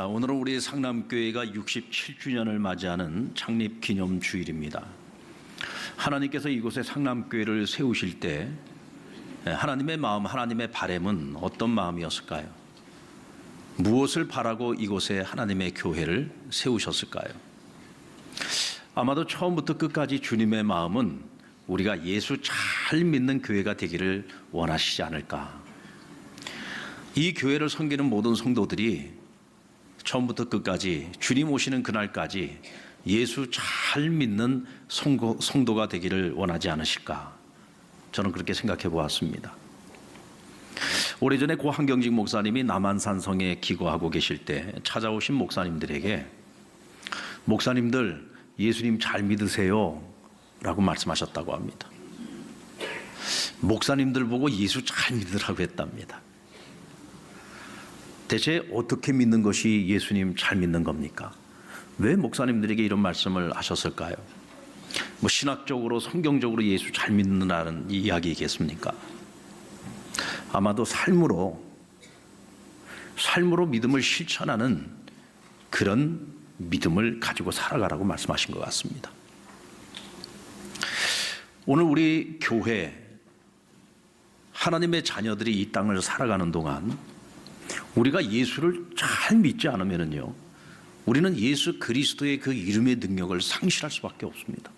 오늘은 우리 상남교회가 67주년을 맞이하는 창립 기념 주일입니다. 하나님께서 이곳에 상남교회를 세우실 때 하나님의 마음, 하나님의 바람은 어떤 마음이었을까요? 무엇을 바라고 이곳에 하나님의 교회를 세우셨을까요? 아마도 처음부터 끝까지 주님의 마음은 우리가 예수 잘 믿는 교회가 되기를 원하시지 않을까. 이 교회를 섬기는 모든 성도들이 처음부터 끝까지 주님 오시는 그날까지 예수 잘 믿는 성도가 되기를 원하지 않으실까. 저는 그렇게 생각해 보았습니다. 오래전에 고 한경직 목사님이 남한산성에 기거하고 계실 때 찾아오신 목사님들에게 목사님들 예수님 잘 믿으세요 라고 말씀하셨다고 합니다. 목사님들 보고 예수 잘 믿으라고 했답니다. 대체 어떻게 믿는 것이 예수님 잘 믿는 겁니까? 왜 목사님들에게 이런 말씀을 하셨을까요? 신학적으로 성경적으로 예수 잘 믿는다는 이야기겠습니까? 아마도 삶으로 믿음을 실천하는 그런 믿음을 가지고 살아가라고 말씀하신 것 같습니다. 오늘 우리 교회 하나님의 자녀들이 이 땅을 살아가는 동안 우리가 예수를 잘 믿지 않으면요, 우리는 예수 그리스도의 그 이름의 능력을 상실할 수밖에 없습니다.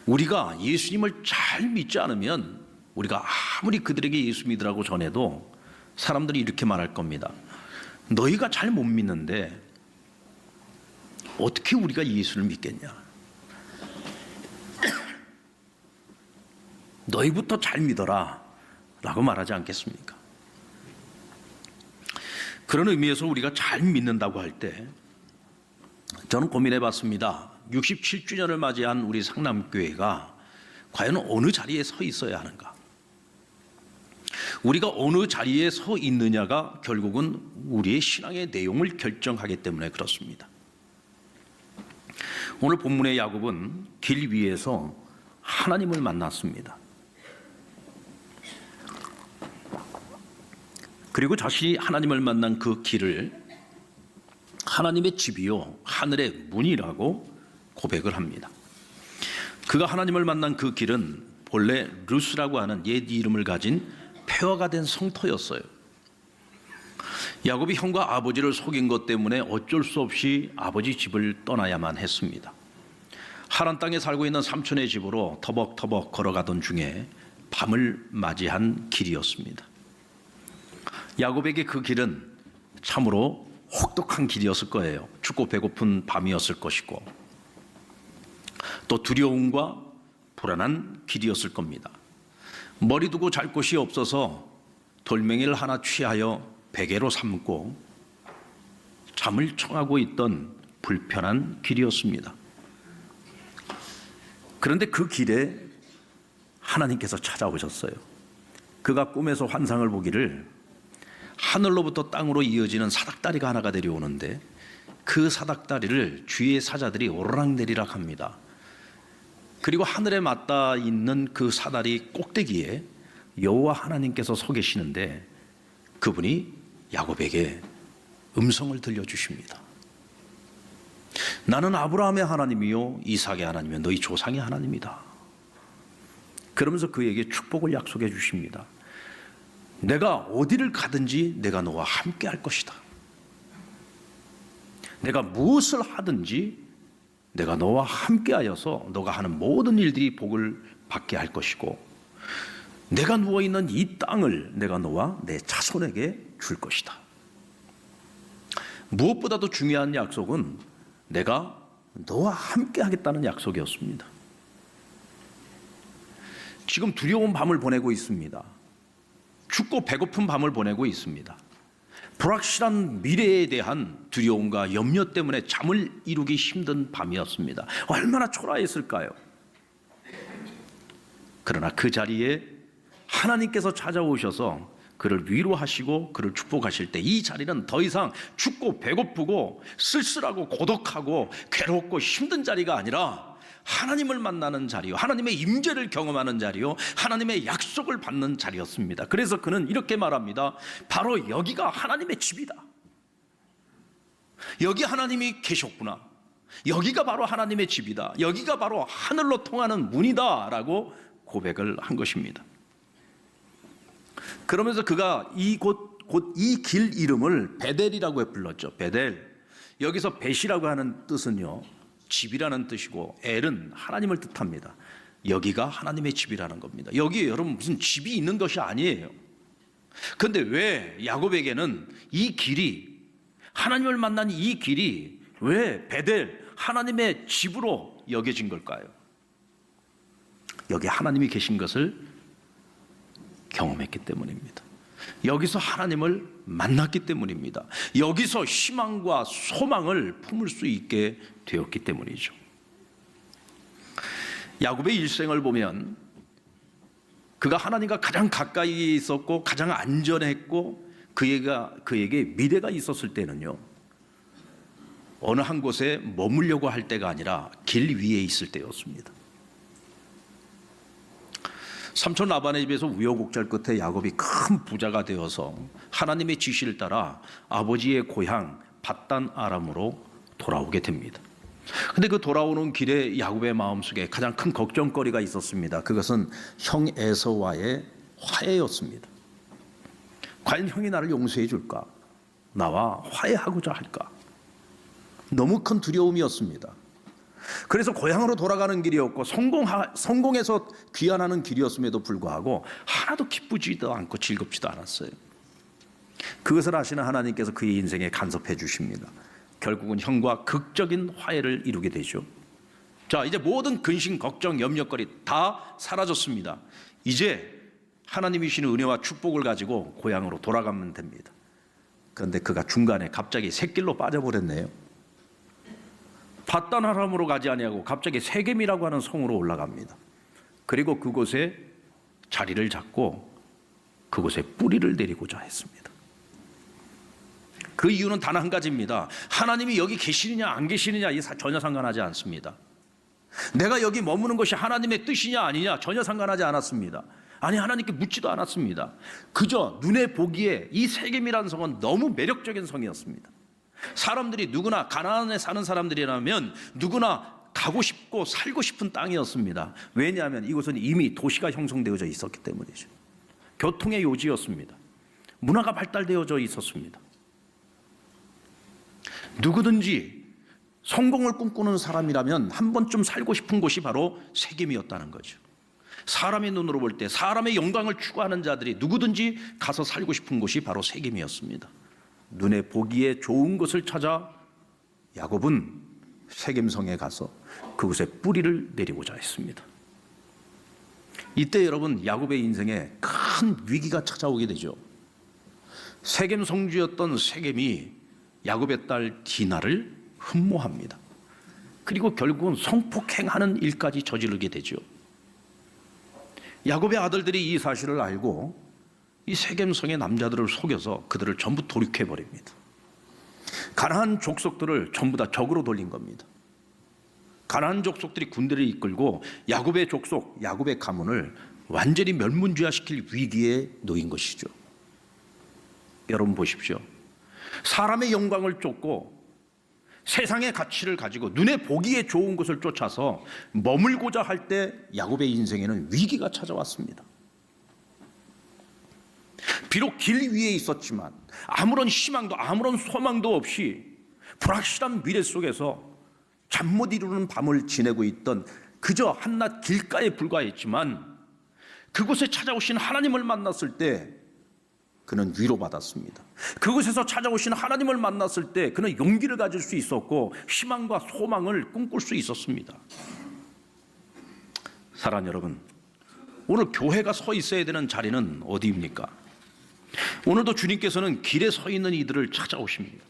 우리가 예수님을 잘 믿지 않으면 우리가 아무리 그들에게 예수 믿으라고 전해도 사람들이 이렇게 말할 겁니다. 너희가 잘 못 믿는데 어떻게 우리가 예수를 믿겠냐? 너희부터 잘 믿어라 라고 말하지 않겠습니까? 그런 의미에서 우리가 잘 믿는다고 할 때 저는 고민해 봤습니다. 67주년을 맞이한 우리 상남교회가 과연 어느 자리에 서 있어야 하는가? 우리가 어느 자리에 서 있느냐가 결국은 우리의 신앙의 내용을 결정하기 때문에 그렇습니다. 오늘 본문의 야곱은 길 위에서 하나님을 만났습니다. 그리고 자신이 하나님을 만난 그 길을 하나님의 집이요 하늘의 문이라고 고백을 합니다. 그가 하나님을 만난 그 길은 본래 루스라고 하는 옛 이름을 가진 폐허가 된 성터였어요. 야곱이 형과 아버지를 속인 것 때문에 어쩔 수 없이 아버지 집을 떠나야만 했습니다. 하란 땅에 살고 있는 삼촌의 집으로 터벅터벅 걸어가던 중에 밤을 맞이한 길이었습니다. 야곱에게 그 길은 참으로 혹독한 길이었을 거예요. 춥고 배고픈 밤이었을 것이고 또 두려움과 불안한 길이었을 겁니다. 머리 두고 잘 곳이 없어서 돌멩이를 하나 취하여 베개로 삼고 잠을 청하고 있던 불편한 길이었습니다. 그런데 그 길에 하나님께서 찾아오셨어요. 그가 꿈에서 환상을 보기를 하늘로부터 땅으로 이어지는 사닥다리가 하나가 내려오는데 그 사닥다리를 주위의 사자들이 오르락내리락 합니다. 그리고 하늘에 맞닿아 있는 그 사다리 꼭대기에 여호와 하나님께서 서 계시는데 그분이 야곱에게 음성을 들려주십니다. 나는 아브라함의 하나님이요 이삭의 하나님이요 너희 조상의 하나님이다. 그러면서 그에게 축복을 약속해 주십니다. 내가 어디를 가든지 내가 너와 함께 할 것이다. 내가 무엇을 하든지 내가 너와 함께 하여서 너가 하는 모든 일들이 복을 받게 할 것이고 내가 누워있는 이 땅을 내가 너와 내 자손에게 줄 것이다. 무엇보다도 중요한 약속은 내가 너와 함께 하겠다는 약속이었습니다. 지금 두려운 밤을 보내고 있습니다. 춥고 배고픈 밤을 보내고 있습니다. 불확실한 미래에 대한 두려움과 염려 때문에 잠을 이루기 힘든 밤이었습니다. 얼마나 초라했을까요? 그러나 그 자리에 하나님께서 찾아오셔서 그를 위로하시고 그를 축복하실 때 이 자리는 더 이상 춥고 배고프고 쓸쓸하고 고독하고 괴롭고 힘든 자리가 아니라 하나님을 만나는 자리요, 하나님의 임재를 경험하는 자리요, 하나님의 약속을 받는 자리였습니다. 그래서 그는 이렇게 말합니다. 바로 여기가 하나님의 집이다. 여기 하나님이 계셨구나. 여기가 바로 하나님의 집이다. 여기가 바로 하늘로 통하는 문이다 라고 고백을 한 것입니다. 그러면서 그가 곧 이 길 이름을 베델이라고 불렀죠. 베델. 여기서 벳이라고 하는 뜻은요, 집이라는 뜻이고 엘은 하나님을 뜻합니다. 여기가 하나님의 집이라는 겁니다. 여기에 여러분 무슨 집이 있는 것이 아니에요. 그런데 왜 야곱에게는 이 길이, 하나님을 만난 이 길이 왜 베델, 하나님의 집으로 여겨진 걸까요? 여기 하나님이 계신 것을 경험했기 때문입니다. 여기서 하나님을 만났기 때문입니다. 여기서 희망과 소망을 품을 수 있게 되었기 때문이죠. 야곱의 일생을 보면 그가 하나님과 가장 가까이 있었고 가장 안전했고 그에게 미래가 있었을 때는요, 어느 한 곳에 머물려고 할 때가 아니라 길 위에 있을 때였습니다. 삼촌 라반의 집에서 우여곡절 끝에 야곱이 큰 부자가 되어서 하나님의 지시를 따라 아버지의 고향 밧단 아람으로 돌아오게 됩니다. 근데 그 돌아오는 길에 야곱의 마음속에 가장 큰 걱정거리가 있었습니다. 그것은 형 에서와의 화해였습니다. 과연 형이 나를 용서해 줄까? 나와 화해하고자 할까? 너무 큰 두려움이었습니다. 그래서 고향으로 돌아가는 길이었고 성공해서 귀환하는 길이었음에도 불구하고 하나도 기쁘지도 않고 즐겁지도 않았어요. 그것을 아시는 하나님께서 그의 인생에 간섭해 주십니다. 결국은 형과 극적인 화해를 이루게 되죠. 자, 이제 모든 근심, 걱정, 염려거리 다 사라졌습니다. 이제 하나님이 주시는 은혜와 축복을 가지고 고향으로 돌아가면 됩니다. 그런데 그가 중간에 갑자기 샛길로 빠져버렸네요. 밧단 아람으로 가지 아니하고 갑자기 세겜이라고 하는 성으로 올라갑니다. 그리고 그곳에 자리를 잡고 그곳에 뿌리를 내리고자 했습니다. 그 이유는 단 한 가지입니다. 하나님이 여기 계시느냐 안 계시느냐 전혀 상관하지 않습니다. 내가 여기 머무는 것이 하나님의 뜻이냐 아니냐 전혀 상관하지 않았습니다. 아니, 하나님께 묻지도 않았습니다. 그저 눈에 보기에 이 세겜이라는 성은 너무 매력적인 성이었습니다. 사람들이 누구나 가나안에 사는 사람들이라면 누구나 가고 싶고 살고 싶은 땅이었습니다. 왜냐하면 이곳은 이미 도시가 형성되어져 있었기 때문이죠. 교통의 요지였습니다. 문화가 발달되어져 있었습니다. 누구든지 성공을 꿈꾸는 사람이라면 한 번쯤 살고 싶은 곳이 바로 세겜이었다는 거죠. 사람의 눈으로 볼 때 사람의 영광을 추구하는 자들이 누구든지 가서 살고 싶은 곳이 바로 세겜이었습니다. 눈에 보기에 좋은 것을 찾아 야곱은 세겜성에 가서 그곳에 뿌리를 내리고자 했습니다. 이때 여러분, 야곱의 인생에 큰 위기가 찾아오게 되죠. 세겜 성주였던 세겜이 야곱의 딸 디나를 흠모합니다. 그리고 결국은 성폭행하는 일까지 저지르게 되죠. 야곱의 아들들이 이 사실을 알고 이 세겜성의 남자들을 속여서 그들을 전부 돌이켜버립니다. 가나안 족속들을 전부 다 적으로 돌린 겁니다. 가나안 족속들이 군대를 이끌고 야곱의 족속, 야곱의 가문을 완전히 멸문지화시킬 위기에 놓인 것이죠. 여러분 보십시오. 사람의 영광을 쫓고 세상의 가치를 가지고 눈에 보기에 좋은 것을 쫓아서 머물고자 할 때 야곱의 인생에는 위기가 찾아왔습니다. 비록 길 위에 있었지만 아무런 희망도 아무런 소망도 없이 불확실한 미래 속에서 잠 못 이루는 밤을 지내고 있던 그저 한낱 길가에 불과했지만 그곳에 찾아오신 하나님을 만났을 때 그는 위로받았습니다. 그곳에서 찾아오신 하나님을 만났을 때 그는 용기를 가질 수 있었고 희망과 소망을 꿈꿀 수 있었습니다. 사랑하는 여러분, 오늘 교회가 서 있어야 되는 자리는 어디입니까? 오늘도 주님께서는 길에 서 있는 이들을 찾아오십니다.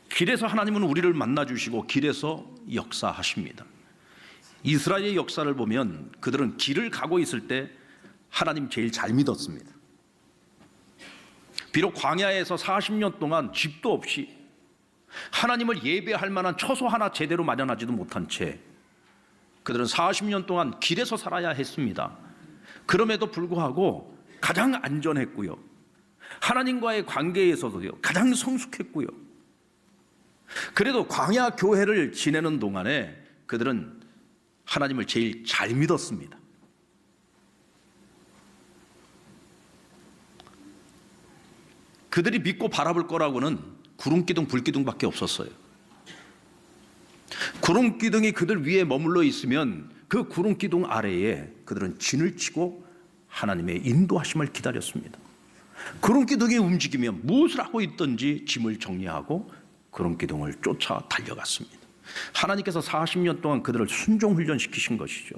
길에서 하나님은 우리를 만나주시고 길에서 역사하십니다. 이스라엘의 역사를 보면 그들은 길을 가고 있을 때 하나님 제일 잘 믿었습니다. 비록 광야에서 40년 동안 집도 없이 하나님을 예배할 만한 처소 하나 제대로 마련하지도 못한 채 그들은 40년 동안 길에서 살아야 했습니다. 그럼에도 불구하고 가장 안전했고요, 하나님과의 관계에서도요 가장 성숙했고요, 그래도 광야 교회를 지내는 동안에 그들은 하나님을 제일 잘 믿었습니다. 그들이 믿고 바라볼 거라고는 구름기둥, 불기둥밖에 없었어요. 구름기둥이 그들 위에 머물러 있으면 그 구름기둥 아래에 그들은 진을 치고 하나님의 인도하심을 기다렸습니다. 구름기둥이 움직이면 무엇을 하고 있든지 짐을 정리하고 구름기둥을 쫓아 달려갔습니다. 하나님께서 40년 동안 그들을 순종 훈련시키신 것이죠.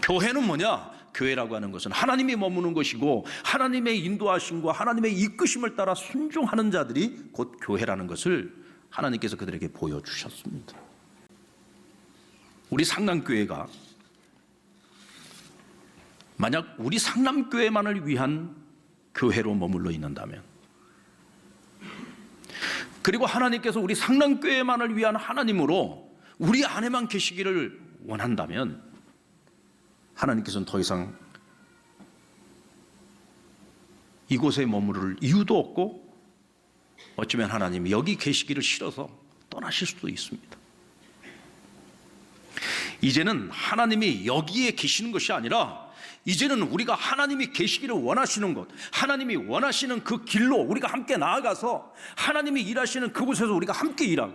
교회는 뭐냐? 교회라고 하는 것은 하나님이 머무는 것이고 하나님의 인도하심과 하나님의 이끄심을 따라 순종하는 자들이 곧 교회라는 것을 하나님께서 그들에게 보여주셨습니다. 우리 상남교회가 만약 우리 상남교회만을 위한 교회로 머물러 있는다면, 그리고 하나님께서 우리 상남교회만을 위한 하나님으로 우리 안에만 계시기를 원한다면 하나님께서는 더 이상 이곳에 머무를 이유도 없고 어쩌면 하나님이 여기 계시기를 싫어서 떠나실 수도 있습니다. 이제는 하나님이 여기에 계시는 것이 아니라 이제는 우리가 하나님이 계시기를 원하시는 것, 하나님이 원하시는 그 길로 우리가 함께 나아가서 하나님이 일하시는 그곳에서 우리가 함께 일하고,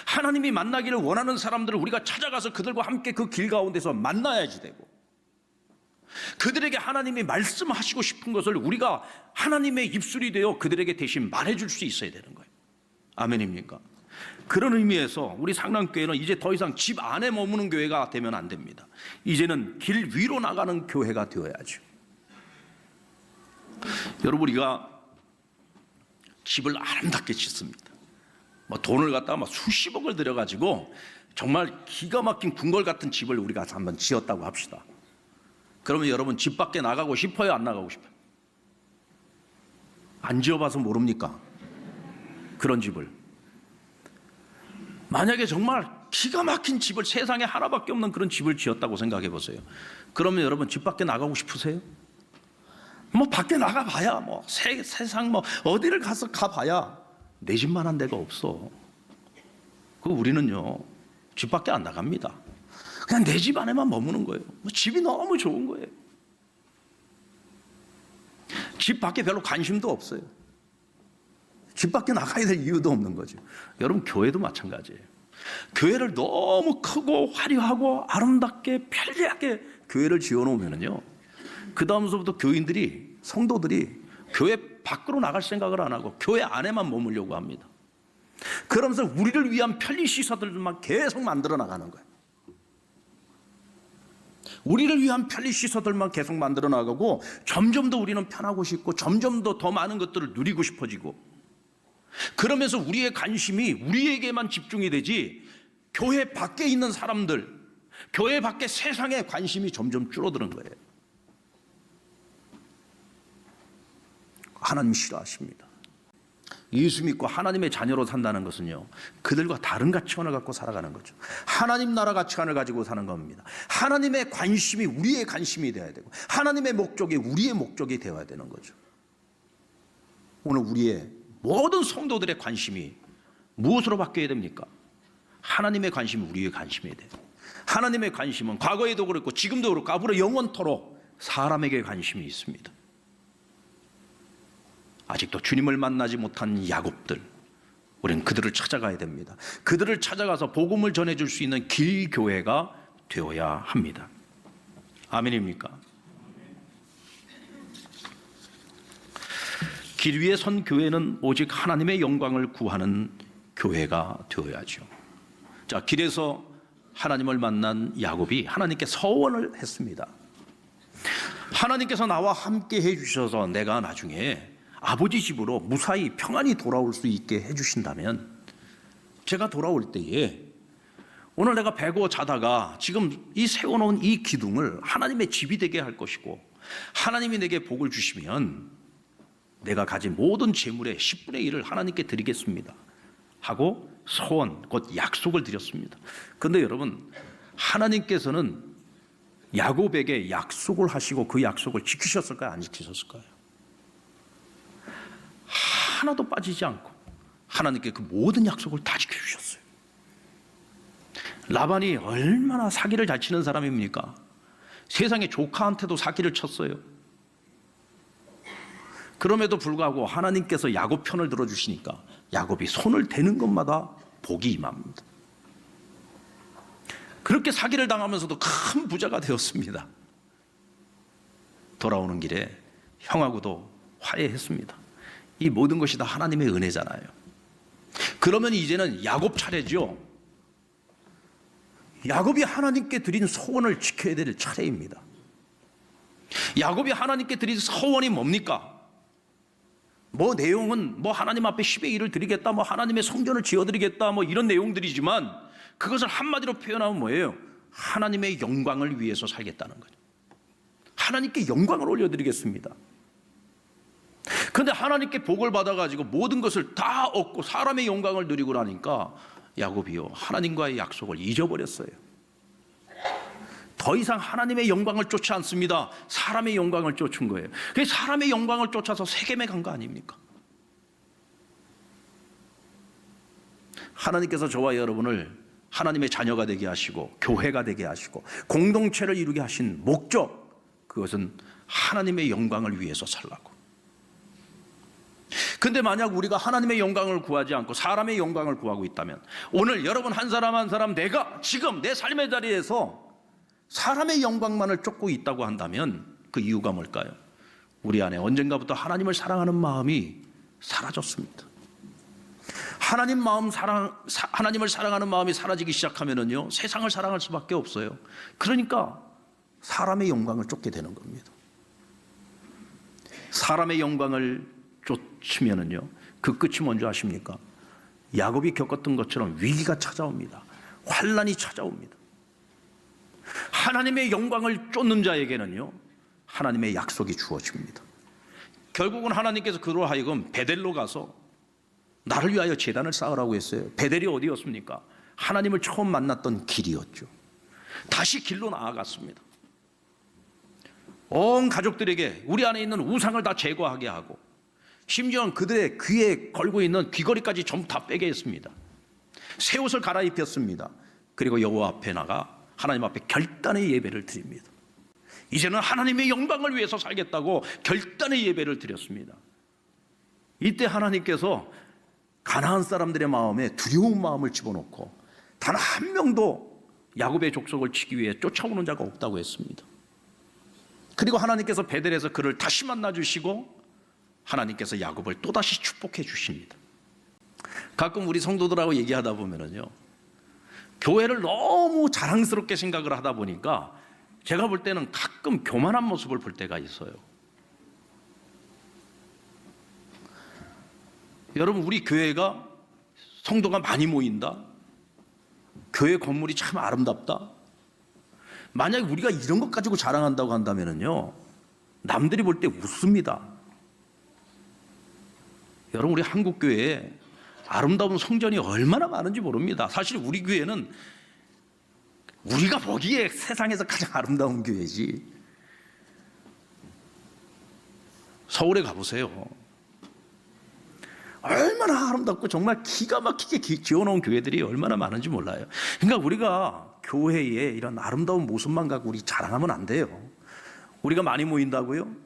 하나님이 만나기를 원하는 사람들을 우리가 찾아가서 그들과 함께 그 길 가운데서 만나야지 되고, 그들에게 하나님이 말씀하시고 싶은 것을 우리가 하나님의 입술이 되어 그들에게 대신 말해줄 수 있어야 되는 거예요. 아멘입니까? 그런 의미에서 우리 상남교회는 이제 더 이상 집 안에 머무는 교회가 되면 안 됩니다. 이제는 길 위로 나가는 교회가 되어야죠. 여러분, 우리가 집을 아름답게 짓습니다. 돈을 갖다가 수십억을 들여가지고 정말 기가 막힌 궁궐 같은 집을 우리가 한번 지었다고 합시다. 그러면 여러분 집 밖에 나가고 싶어요? 안 나가고 싶어요? 안 지어봐서 모릅니까? 그런 집을. 만약에 정말 기가 막힌 집을, 세상에 하나밖에 없는 그런 집을 지었다고 생각해 보세요. 그러면 여러분 집 밖에 나가고 싶으세요? 밖에 나가봐야 세상 어디를 가봐야 내 집만한 데가 없어. 우리는요 집 밖에 안 나갑니다. 그냥 내 집 안에만 머무는 거예요. 집이 너무 좋은 거예요. 집 밖에 별로 관심도 없어요. 집 밖에 나가야 될 이유도 없는 거죠. 여러분, 교회도 마찬가지예요. 교회를 너무 크고 화려하고 아름답게 편리하게 교회를 지어놓으면요, 그 다음서부터 교인들이, 성도들이 교회 밖으로 나갈 생각을 안 하고 교회 안에만 머물려고 합니다. 그러면서 우리를 위한 편리시설들만 계속 만들어 나가는 거예요. 우리를 위한 편리시설들만 계속 만들어 나가고 점점 더 우리는 편하고 싶고 점점 더 많은 것들을 누리고 싶어지고, 그러면서 우리의 관심이 우리에게만 집중이 되지 교회 밖에 있는 사람들, 교회 밖에 세상의 관심이 점점 줄어드는 거예요. 하나님 싫어하십니다. 예수 믿고 하나님의 자녀로 산다는 것은요, 그들과 다른 가치관을 갖고 살아가는 거죠. 하나님 나라 가치관을 가지고 사는 겁니다. 하나님의 관심이 우리의 관심이 되어야 되고 하나님의 목적이 우리의 목적이 되어야 되는 거죠. 오늘 우리의 모든 성도들의 관심이 무엇으로 바뀌어야 됩니까? 하나님의 관심이 우리의 관심이 돼요. 하나님의 관심은 과거에도 그렇고 지금도 그렇고 앞으로 영원토록 사람에게 관심이 있습니다. 아직도 주님을 만나지 못한 야곱들, 우리는 그들을 찾아가야 됩니다. 그들을 찾아가서 복음을 전해줄 수 있는 길교회가 되어야 합니다. 아멘입니까? 길 위에 선 교회는 오직 하나님의 영광을 구하는 교회가 되어야죠. 자, 길에서 하나님을 만난 야곱이 하나님께 서원을 했습니다. 하나님께서 나와 함께 해주셔서 내가 나중에 아버지 집으로 무사히 평안히 돌아올 수 있게 해주신다면, 제가 돌아올 때에 오늘 내가 배고 자다가 지금 이 세워놓은 이 기둥을 하나님의 집이 되게 할 것이고, 하나님이 내게 복을 주시면 내가 가진 모든 재물의 10분의 1을 하나님께 드리겠습니다 하고 소원, 곧 약속을 드렸습니다. 그런데 여러분, 하나님께서는 야곱에게 약속을 하시고 그 약속을 지키셨을까요? 안 지키셨을까요? 하나도 빠지지 않고 하나님께 그 모든 약속을 다 지켜주셨어요. 라반이 얼마나 사기를 잘 치는 사람입니까? 세상에 조카한테도 사기를 쳤어요. 그럼에도 불구하고 하나님께서 야곱 편을 들어주시니까 야곱이 손을 대는 것마다 복이 임합니다. 그렇게 사기를 당하면서도 큰 부자가 되었습니다. 돌아오는 길에 형하고도 화해했습니다. 이 모든 것이 다 하나님의 은혜잖아요. 그러면 이제는 야곱 차례죠. 야곱이 하나님께 드린 소원을 지켜야 될 차례입니다. 야곱이 하나님께 드린 소원이 뭡니까? 내용은 하나님 앞에 10의 1을 드리겠다, 하나님의 성전을 지어드리겠다, 이런 내용들이지만 그것을 한마디로 표현하면 뭐예요? 하나님의 영광을 위해서 살겠다는 거죠. 하나님께 영광을 올려드리겠습니다. 그런데 하나님께 복을 받아가지고 모든 것을 다 얻고 사람의 영광을 누리고 나니까 야곱이요, 하나님과의 약속을 잊어버렸어요. 더 이상 하나님의 영광을 쫓지 않습니다. 사람의 영광을 쫓은 거예요. 그래서 사람의 영광을 쫓아서 세겜에 간 거 아닙니까? 하나님께서 저와 여러분을 하나님의 자녀가 되게 하시고 교회가 되게 하시고 공동체를 이루게 하신 목적, 그것은 하나님의 영광을 위해서 살라고. 근데 만약 우리가 하나님의 영광을 구하지 않고 사람의 영광을 구하고 있다면, 오늘 여러분 한 사람 한 사람, 내가 지금 내 삶의 자리에서 사람의 영광만을 쫓고 있다고 한다면 그 이유가 뭘까요? 우리 안에 언젠가부터 하나님을 사랑하는 마음이 사라졌습니다. 하나님을 사랑하는 마음이 사라지기 시작하면은요, 세상을 사랑할 수밖에 없어요. 그러니까 사람의 영광을 쫓게 되는 겁니다. 사람의 영광을 쫓으면은요, 그 끝이 뭔지 아십니까? 야곱이 겪었던 것처럼 위기가 찾아옵니다. 환난이 찾아옵니다. 하나님의 영광을 쫓는 자에게는요, 하나님의 약속이 주어집니다. 결국은 하나님께서 그로 하여금 베델로 가서 나를 위하여 제단을 쌓으라고 했어요. 베델이 어디였습니까? 하나님을 처음 만났던 길이었죠. 다시 길로 나아갔습니다. 온 가족들에게 우리 안에 있는 우상을 다 제거하게 하고, 심지어는 그들의 귀에 걸고 있는 귀걸이까지 전부 다 빼게 했습니다. 새 옷을 갈아입혔습니다. 그리고 여호와 앞에 나가 하나님 앞에 결단의 예배를 드립니다. 이제는 하나님의 영광을 위해서 살겠다고 결단의 예배를 드렸습니다. 이때 하나님께서 가나안 사람들의 마음에 두려운 마음을 집어넣고 단 한 명도 야곱의 족속을 치기 위해 쫓아오는 자가 없다고 했습니다. 그리고 하나님께서 베델에서 그를 다시 만나주시고 하나님께서 야곱을 또다시 축복해 주십니다. 가끔 우리 성도들하고 얘기하다 보면은요, 교회를 너무 자랑스럽게 생각을 하다 보니까 제가 볼 때는 가끔 교만한 모습을 볼 때가 있어요. 여러분, 우리 교회가 성도가 많이 모인다, 교회 건물이 참 아름답다, 만약에 우리가 이런 것 가지고 자랑한다고 한다면요, 남들이 볼 때 웃습니다. 여러분, 우리 한국 교회에 아름다운 성전이 얼마나 많은지 모릅니다. 사실 우리 교회는 우리가 보기에 세상에서 가장 아름다운 교회지. 서울에 가보세요. 얼마나 아름답고 정말 기가 막히게 지어놓은 교회들이 얼마나 많은지 몰라요. 그러니까 우리가 교회의 이런 아름다운 모습만 갖고 우리 자랑하면 안 돼요. 우리가 많이 모인다고요?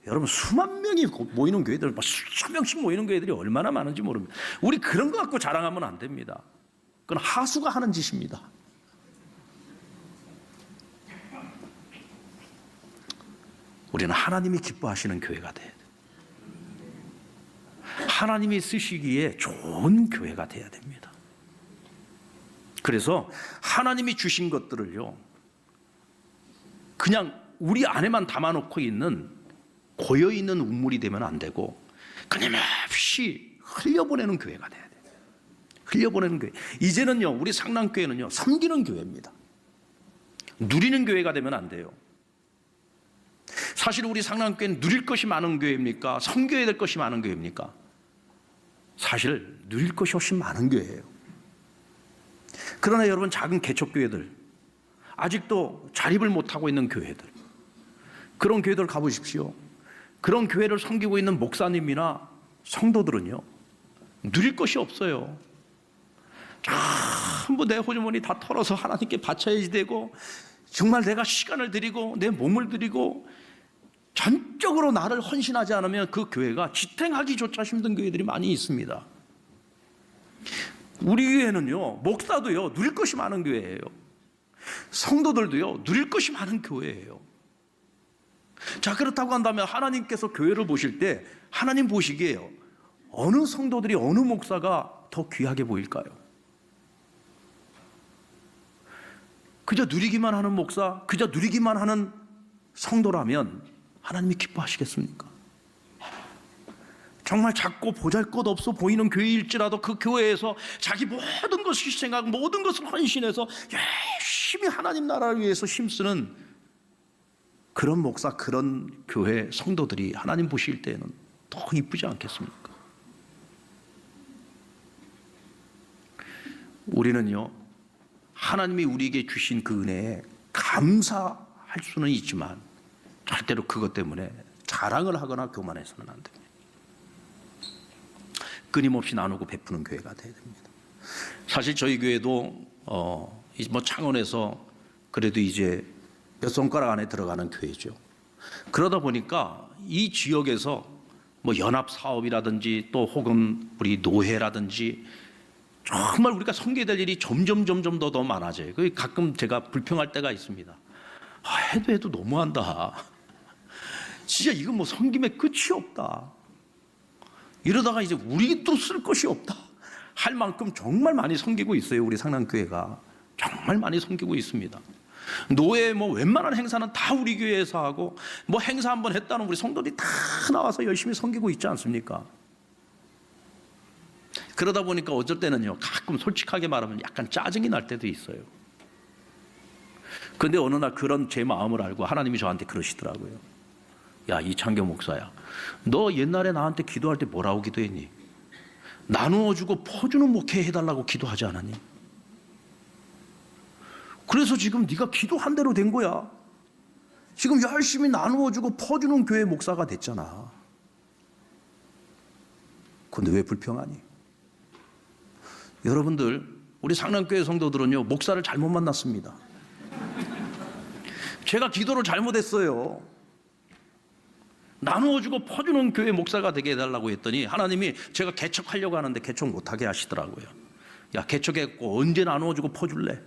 여러분, 수만 명이 모이는 교회들, 수천 명씩 모이는 교회들이 얼마나 많은지 모릅니다. 우리 그런 거 갖고 자랑하면 안 됩니다. 그건 하수가 하는 짓입니다. 우리는 하나님이 기뻐하시는 교회가 돼야 돼요. 하나님이 쓰시기에 좋은 교회가 돼야 됩니다. 그래서 하나님이 주신 것들을요, 그냥 우리 안에만 담아놓고 있는 고여있는 우물이 되면 안 되고 끊임없이 흘려보내는 교회가 돼야 돼요. 흘려보내는 교회. 이제는요, 우리 상남교회는요, 섬기는 교회입니다. 누리는 교회가 되면 안 돼요. 사실 우리 상남교회는 누릴 것이 많은 교회입니까? 섬겨야 될 것이 많은 교회입니까? 사실 누릴 것이 훨씬 많은 교회예요. 그러나 여러분, 작은 개척교회들, 아직도 자립을 못하고 있는 교회들, 그런 교회들 가보십시오. 그런 교회를 섬기고 있는 목사님이나 성도들은요, 누릴 것이 없어요. 전부 내 호주머니 다 털어서 하나님께 바쳐야지 되고, 정말 내가 시간을 들이고 내 몸을 들이고 전적으로 나를 헌신하지 않으면 그 교회가 지탱하기조차 힘든 교회들이 많이 있습니다. 우리 교회는요, 목사도요 누릴 것이 많은 교회예요. 성도들도요 누릴 것이 많은 교회예요. 자, 그렇다고 한다면 하나님께서 교회를 보실 때 하나님 보시기에요, 어느 성도들이, 어느 목사가 더 귀하게 보일까요? 그저 누리기만 하는 목사, 그저 누리기만 하는 성도라면 하나님이 기뻐하시겠습니까? 정말 작고 보잘것없어 보이는 교회일지라도 그 교회에서 자기 모든 것을 희생하고 모든 것을 헌신해서 열심히 하나님 나라를 위해서 힘쓰는 그런 목사, 그런 교회 성도들이 하나님 보실 때에는 더 이쁘지 않겠습니까? 우리는요, 하나님이 우리에게 주신 그 은혜에 감사할 수는 있지만 절대로 그것 때문에 자랑을 하거나 교만해서는 안 됩니다. 끊임없이 나누고 베푸는 교회가 되어야 됩니다. 사실 저희 교회도 창원에서 그래도 이제 몇 손가락 안에 들어가는 교회죠. 그러다 보니까 이 지역에서 연합 사업이라든지 또 혹은 우리 노회라든지 정말 우리가 섬겨야 일이 점점 더 많아져요. 가끔 제가 불평할 때가 있습니다. 해도 너무한다. 진짜 이건 섬김의 끝이 없다. 이러다가 이제 우리도 쓸 것이 없다 할 만큼 정말 많이 섬기고 있어요. 우리 상남교회가 정말 많이 섬기고 있습니다. 노예 웬만한 행사는 다 우리 교회에서 하고, 행사 한번 했다는 우리 성도들이 다 나와서 열심히 섬기고 있지 않습니까? 그러다 보니까 어쩔 때는요, 가끔 솔직하게 말하면 약간 짜증이 날 때도 있어요. 그런데 어느 날 그런 제 마음을 알고 하나님이 저한테 그러시더라고요. 야, 이창교 목사야, 너 옛날에 나한테 기도할 때 뭐라고 기도했니? 나누어주고 퍼주는 목회 해달라고 기도하지 않았니? 그래서 지금 네가 기도한 대로 된 거야. 지금 열심히 나누어주고 퍼주는 교회 목사가 됐잖아. 그런데 왜 불평하니? 여러분들, 우리 상남교회 성도들은요, 목사를 잘못 만났습니다. 제가 기도를 잘못했어요. 나누어주고 퍼주는 교회 목사가 되게 해달라고 했더니 하나님이 제가 개척하려고 하는데 개척 못하게 하시더라고요. 야, 개척했고 언제 나누어주고 퍼줄래?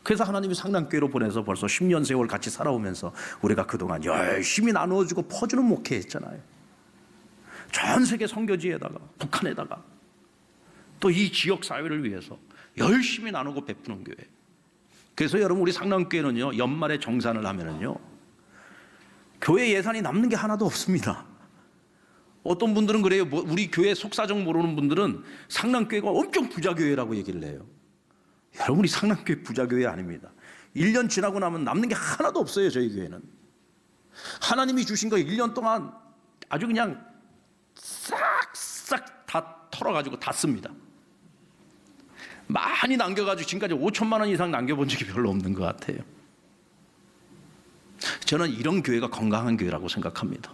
그래서 하나님이 상남교회로 보내서 벌써 10년 세월 같이 살아오면서 우리가 그동안 열심히 나누어주고 퍼주는 목회했잖아요. 전 세계 선교지에다가, 북한에다가, 또 이 지역 사회를 위해서 열심히 나누고 베푸는 교회. 그래서 여러분, 우리 상남교회는요, 연말에 정산을 하면은요, 교회 예산이 남는 게 하나도 없습니다. 어떤 분들은 그래요. 우리 교회 속사정 모르는 분들은 상남교회가 엄청 부자교회라고 얘기를 해요. 여러분, 우리 상남교회 부자교회 아닙니다. 1년 지나고 나면 남는 게 하나도 없어요. 저희 교회는 하나님이 주신 거 1년 동안 아주 그냥 싹싹 다 털어가지고 다 씁니다. 많이 남겨가지고 지금까지 5천만 원 이상 남겨본 적이 별로 없는 것 같아요. 저는 이런 교회가 건강한 교회라고 생각합니다.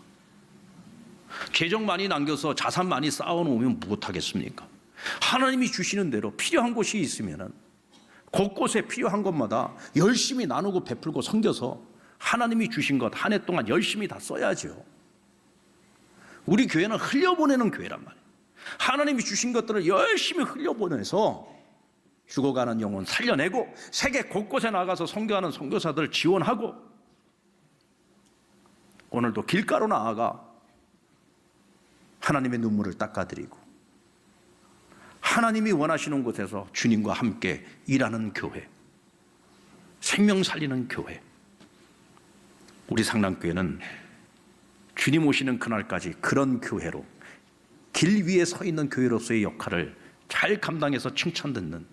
재정 많이 남겨서 자산 많이 쌓아놓으면 무엇하겠습니까? 하나님이 주시는 대로 필요한 곳이 있으면 곳곳에 필요한 것마다 열심히 나누고 베풀고 섬겨서 하나님이 주신 것 한 해 동안 열심히 다 써야죠. 우리 교회는 흘려보내는 교회란 말이에요. 하나님이 주신 것들을 열심히 흘려보내서 죽어가는 영혼 살려내고 세계 곳곳에 나가서 선교하는 선교사들을 지원하고, 오늘도 길가로 나아가 하나님의 눈물을 닦아드리고 하나님이 원하시는 곳에서 주님과 함께 일하는 교회, 생명 살리는 교회. 우리 상남교회는 주님 오시는 그날까지 그런 교회로, 길 위에 서 있는 교회로서의 역할을 잘 감당해서 칭찬 듣는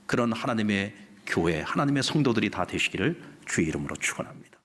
그런 하나님의 교회, 하나님의 성도들이 다 되시기를 주의 이름으로 축원합니다.